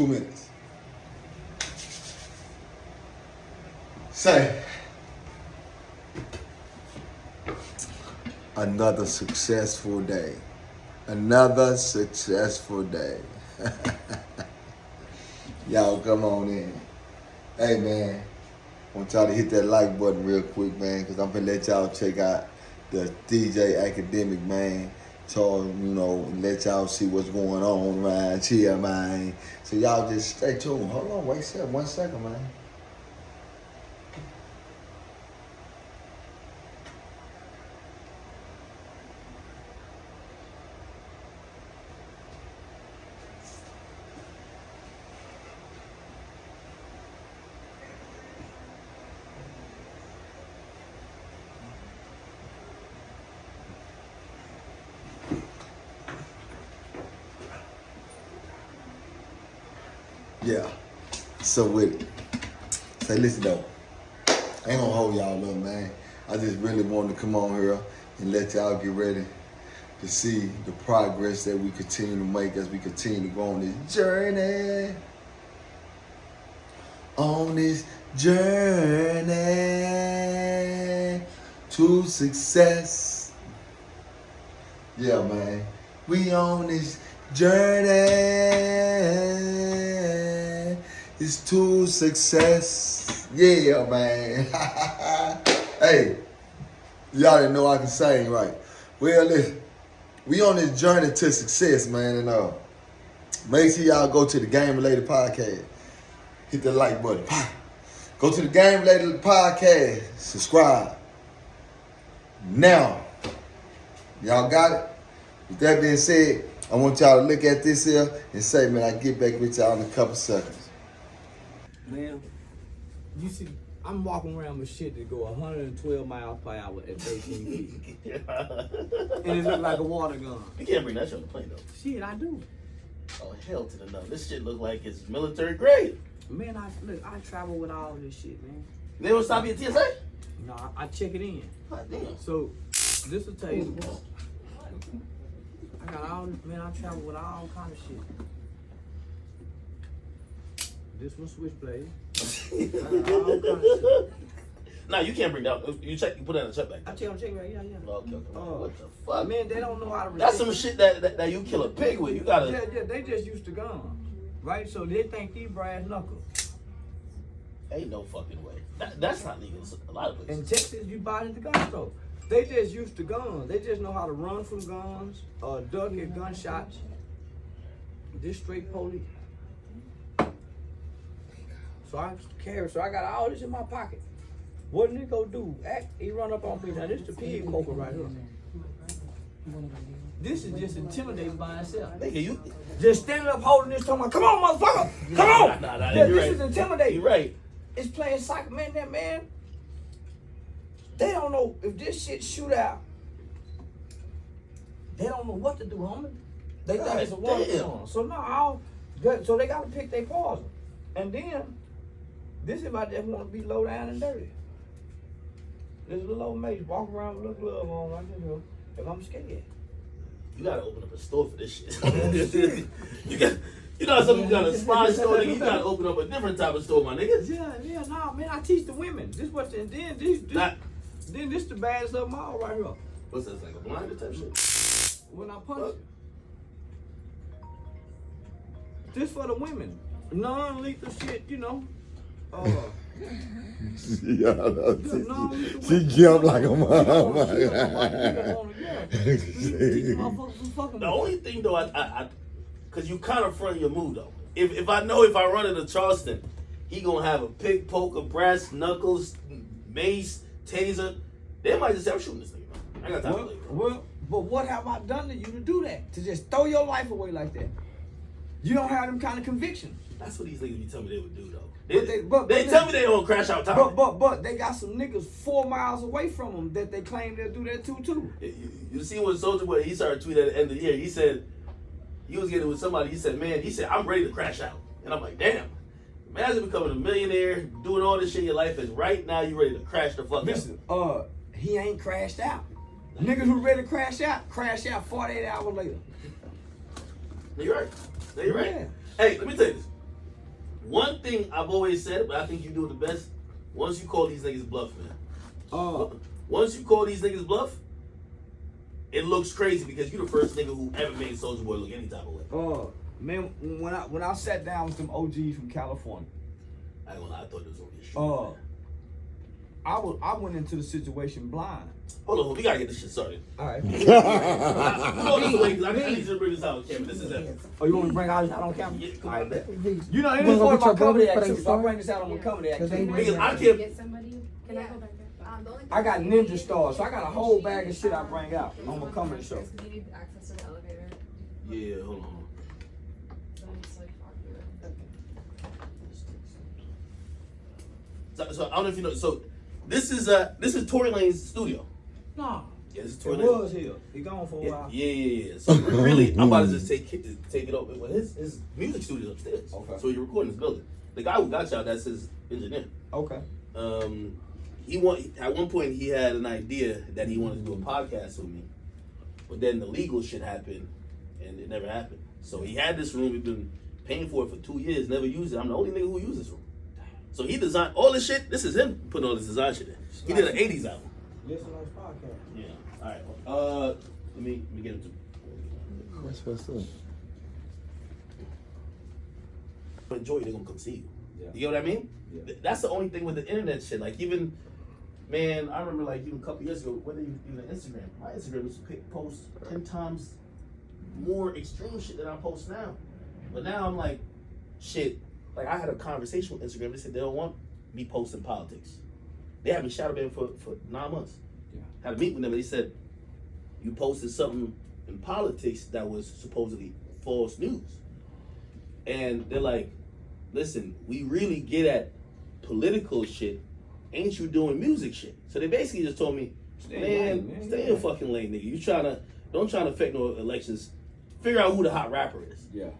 2 minutes. Say, another successful day. Another successful day. Y'all come on in. Hey man, I want y'all to hit that like button real quick, man, because I'm gonna let y'all check out the DJ Akademiks, man. So, let y'all see what's going on around here, man. So y'all just stay tuned. Hold on, wait 1 second, man. Yeah. So with it. Say, listen though. I ain't gonna hold y'all up, man. I just really wanted to come on here and let y'all get ready to see the progress that we continue to make as we continue to go on this journey. On this journey to success. Yeah, man. We on this journey is to success. Yeah, man. Hey, y'all didn't know I can sing, right? Well, listen, we on this journey to success, man, and make sure y'all go to the Game Related Podcast. Hit the like button. Go to the Game Related Podcast. Subscribe. Now, y'all got it? With that being said, I want y'all to look at this here and say, man, I'll get back with y'all in a couple seconds. Man, you see, I'm walking around with shit that go 112 miles per hour at 13 feet. And it look like a water gun. You can't bring that shit on the plane, though. Shit, I do. Oh, hell to the no. This shit look like it's military grade. Man, I travel with all this shit, man. They don't stop you at TSA? No, I check it in. God damn. So, this will tell you. I got all, man, I travel with all kind of shit. This one switchblade. I got all kind of shit. Nah, you can't bring that. You put that in a check bag. I check right, yeah. Okay. What the fuck? Man, they don't know how to That's some shit that you kill a pig with. You gotta. Yeah, they just used to guns, right? So they think these brass knuckles. Ain't no fucking way. That's not legal. A lot of places. In Texas, you buy it at the gun store. They just used to guns. They just know how to run from guns, duck at gunshots. This straight police. So I got all this in my pocket. What did he go do? He run up on me. Now this the pig poker right here. This is just intimidating by itself. Nigga, you just standing up holding this, talking, come on, motherfucker, come on. Nah, this right. is intimidating. You're right. It's playing psycho, man. That man, they don't know if this shit shoot out. They don't know what to do, homie. They think it's a water gun. So now, so they got to pick their poison. And then, this if I just want to be low down and dirty. This little old mate walk around with a little glove on like this, if I'm scared. You gotta open up a store for this shit. You know something, you got a spy store, nigga. You gotta open up a different type of store, my nigga. Yeah, nah, man, I teach the women. This what, and then this the baddest of them all right here. What's this, like a blinder type shit? When I punch you. This for the women. Non-lethal shit, She jumped like a motherfucker. The only thing though, I cause you kind of front your move though. If I know if I run into Charleston, he gonna have a pick, poker, brass knuckles, mace, taser. They might just say, I'm shooting this nigga. I got time to play. Well, but what have I done to you to do that? To just throw your life away like that? You don't have them kind of convictions. That's what these niggas be telling me they would do though. They tell me they don't crash out time. But they got some niggas 4 miles away from them that they claim they'll do that too. You see when Soulja Boy, he started tweeting at the end of the year, he said, he was getting with somebody, he said, I'm ready to crash out. And I'm like, damn. Imagine becoming a millionaire, doing all this shit in your life, and right now you ready to crash the fuck out. Listen, he ain't crashed out. Niggas who ready to crash out 48 hours later. You're right. Yeah. Hey, let me tell you this. one thing I've always said, but I think you do it the best. Once you call these niggas bluff, man. Once you call these niggas bluff, it looks crazy because you're the first nigga who ever made Soulja Boy look any type of way. Man, when I sat down with some OGs from California, I ain't gonna lie, I thought this was gonna be a shit. I went into the situation blind. Hold on, we gotta get this shit started. All right. I need you to bring this out on camera. This is it. Oh, you want me to bring out on camera? Yeah, All right, bet. You You know, it wanna is go part get of my your comedy brother act for too. they So I bring this out on my comedy act Cause too. they Niggas, I can't. Get somebody. Can I go back there? I got ninja stars, so I got a whole bag of shit I bring out on my comedy show. Do you need access to the elevator? Yeah, hold on. So I'm just like, fuck you. So I don't know if you know. So this is Tory Lane's studio. Nah, Yeah, this is it Tory Lane. was here. He gone for a while. Yeah. So really, I'm about to just take it over. Well, his music studio upstairs. Okay. So you're recording this building. The guy who got y'all, that's his engineer. Okay. At one point he had an idea that he wanted to do a podcast with me, but then the legal shit happened, and it never happened. So he had this room. We've been paying for it for 2 years, never used it. I'm the only nigga who uses this room. So he designed all this shit. This is him putting all this design shit in. He did an '80s album. Listen on his podcast. Yeah. All right. Let me get into. That's what's up. Enjoy it, they're gonna come see you. Yeah. You know what I mean? Yeah. That's the only thing with the internet shit. Like even, man, I remember like even a couple years ago, whether even Instagram, my Instagram used to post 10 times more extreme shit than I post now. But now I'm like, shit. Like I had a conversation with Instagram. They said they don't want me posting politics. They had me shadow banned for 9 months. Yeah. Had a meeting with them, and they said you posted something in politics that was supposedly false news. And they're like, listen, we really get at political shit. Ain't you doing music shit? So they basically just told me, stay in your fucking lane, nigga. Don't try to affect no elections. Figure out who the hot rapper is. Yeah.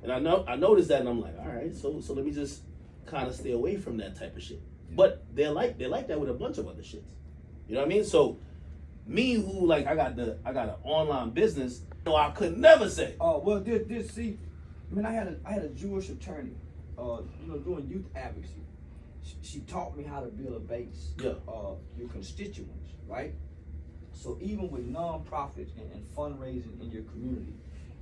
And I noticed that, and I'm like, all right, so let me just kind of stay away from that type of shit. But they're like that with a bunch of other shits. You know what I mean? So me, who like I got an online business, I could never say. Oh well, this see, I mean, I had a Jewish attorney, doing youth advocacy. She taught me how to build a base. Yeah. Your constituents, right? So even with nonprofits and fundraising in your community,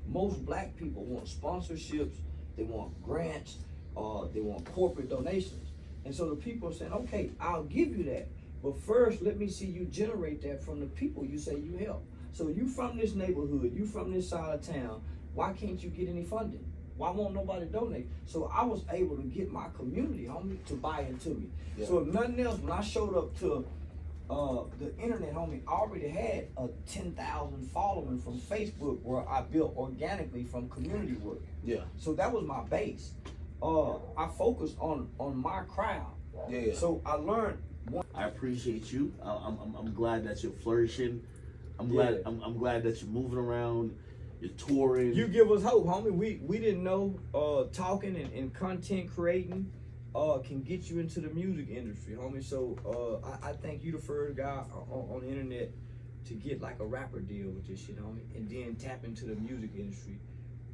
most black people want sponsorships, they want grants, they want corporate donations. And so the people are saying, okay, I'll give you that, but first let me see you generate that from the people you say you help. So you from this neighborhood, you from this side of town, why can't you get any funding? Why won't nobody donate? So I was able to get my community, homie, to buy into me. Yeah. So if nothing else, when I showed up to the internet, homie, I already had a 10,000 following from Facebook where I built organically from community work. Yeah. So that was my base. I focused on my crowd. Yeah. So I learned. I appreciate you. I'm glad that you're flourishing. I'm glad that you're moving around. You're touring. You give us hope, homie. We didn't know talking and content creating can get you into the music industry, homie. So I think you the first guy on the internet to get like a rapper deal with this shit, homie, and then tap into the music industry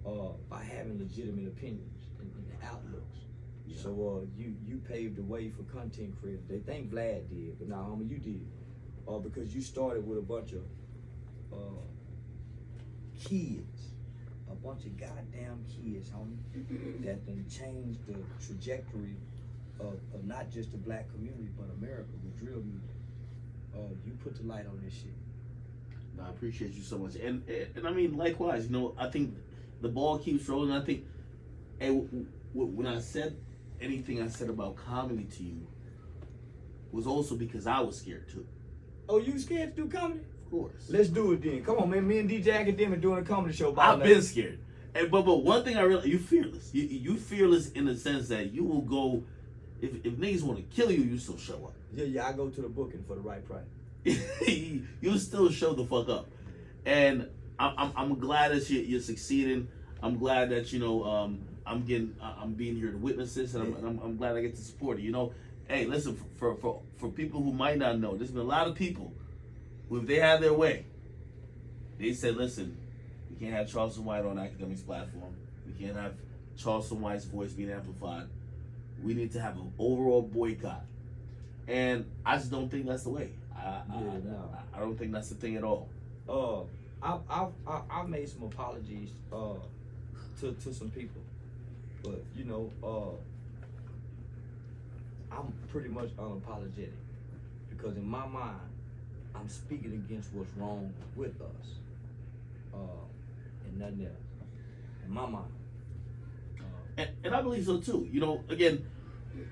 by having legitimate opinions and outlooks. Yeah. So you paved the way for content creators. They think Vlad did, but nah, homie, you did. Because you started with a bunch of kids, a bunch of goddamn kids, homie, that done changed the trajectory of not just the black community, but America with drill music. You put the light on this shit. No, I appreciate you so much, and I mean likewise. I think the ball keeps rolling. I think, when I said anything I said about comedy to you was also because I was scared too. Oh, you scared to do comedy? Of course. Let's do it then. Come on, man. Me and DJ Akademiks doing a comedy show. I've been scared, but one thing I realize, you fearless. You fearless in the sense that you will go. If niggas want to kill you, you still show up. Yeah, I go to the booking for the right price. You still show the fuck up, and I'm glad that you're succeeding. I'm glad that I'm being here to witness this, and I'm glad I get to support it. Hey, listen, for people who might not know, there's been a lot of people who, if they had their way, they said, listen, we can't have Charleston White on Akademiks platform. We can't have Charleston White's voice being amplified. We need to have an overall boycott. And I just don't think that's the way. I don't think that's the thing at all. I've made some apologies to some people, but I'm pretty much unapologetic because in my mind I'm speaking against what's wrong with us, and nothing else. In my mind. And I believe so too. Again,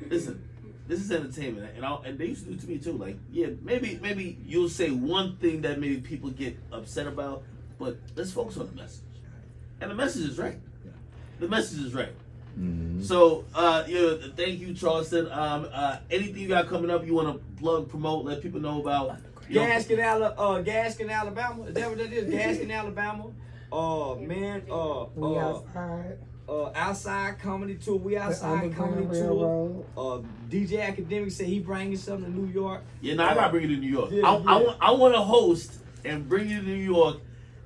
listen, this is entertainment, and they used to do it to me too. Like, yeah, maybe you'll say one thing that maybe people get upset about, but let's focus on the message. And the message is right. The message is right. Mm-hmm. So, thank you, Charleston. Anything you got coming up you want to plug, promote, let people know about? Gaskin, Alabama. Is that what that is? Gaskin, Alabama. We outside. Outside comedy tour. We outside comedy tour. DJ Akademiks said he bringing something to New York. Yeah, no, I gotta bring you to New York. Yeah, I want to host and bring you to New York,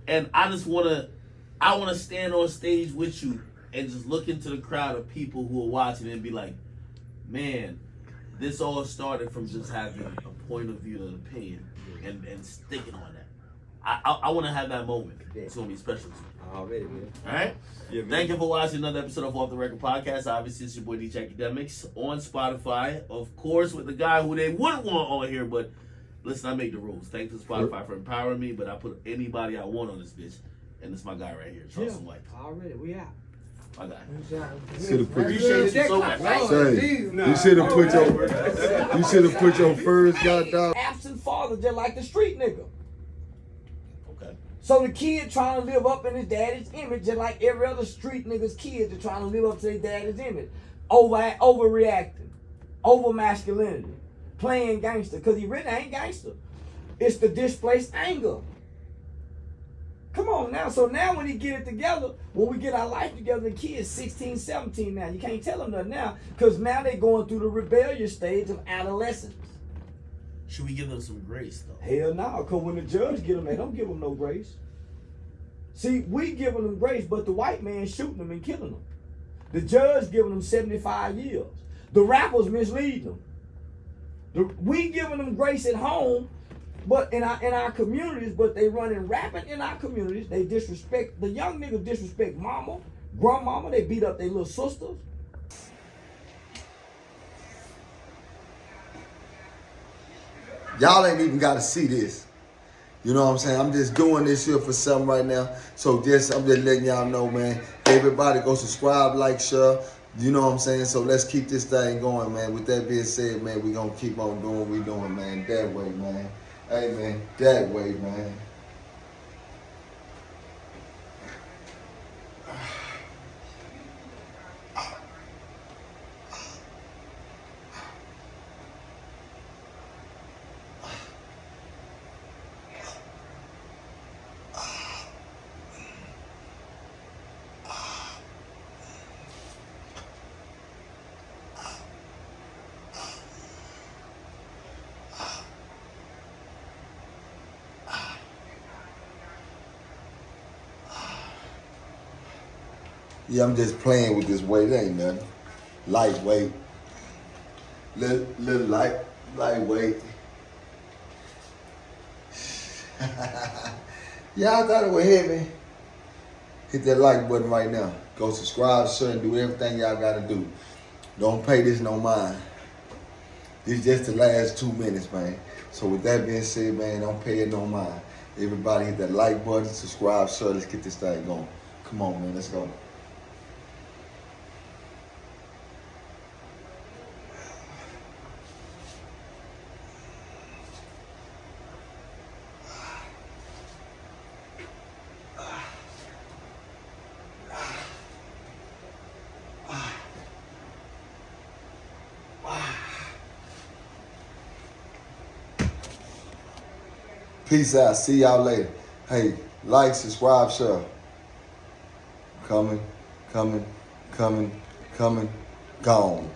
and I want to stand on stage with you and just look into the crowd of people who are watching and be like, man, this all started from just having a point of view and opinion and sticking on that. I want to have that moment. It's going to be special to me. Already, man. All right? Yeah, man. Thank you for watching another episode of Off the Record Podcast. Obviously, it's your boy DJ Akademiks on Spotify. Of course, with the guy who they wouldn't want on here, but listen, I make the rules. Thanks to Spotify for empowering me, but I put anybody I want on this bitch. And it's my guy right here, Charleston White. Already, we out. My guy. Appreciate you so much. You should have put your first goddamn Absent father just like the street nigga. Okay. So the kid trying to live up in his daddy's image just like every other street nigga's kids are trying to live up to their daddy's image. Overreacting. Over masculinity. Playing gangster. Because he really ain't gangster. It's the displaced anger. Come on now. So now when he get it together, when we get our life together, the kid's 16, 17 now. You can't tell them nothing now because now they're going through the rebellious stage of adolescence. Should we give them some grace, though? Hell no, because when the judge get them, they don't give them no grace. See, we giving them grace, but the white man shooting them and killing them. The judge giving them 75 years. The rappers mislead them. We giving them grace at home, but in our communities, but they running rapid in our communities. They disrespect, the young niggas disrespect mama, grandmama, they beat up their little sisters. Y'all ain't even got to see this. You know what I'm saying? I'm just doing this here for something right now. So I'm just letting y'all know, man. Everybody go subscribe, like, share. You know what I'm saying? So let's keep this thing going, man. With that being said, man, we going to keep on doing what we doing, man. That way, man. Hey, man. That way, man. Yeah, I'm just playing with this weight. It ain't nothing. Lightweight. Little lightweight. Y'all thought it was heavy. Hit that like button right now. Go subscribe, share, and do everything y'all gotta do. Don't pay this no mind. This just the last 2 minutes, man. So with that being said, man, don't pay it no mind. Everybody hit that like button, subscribe, share. Let's get this thing going. Come on, man. Let's go. Peace out. See y'all later. Hey, like, subscribe, share. Coming, gone.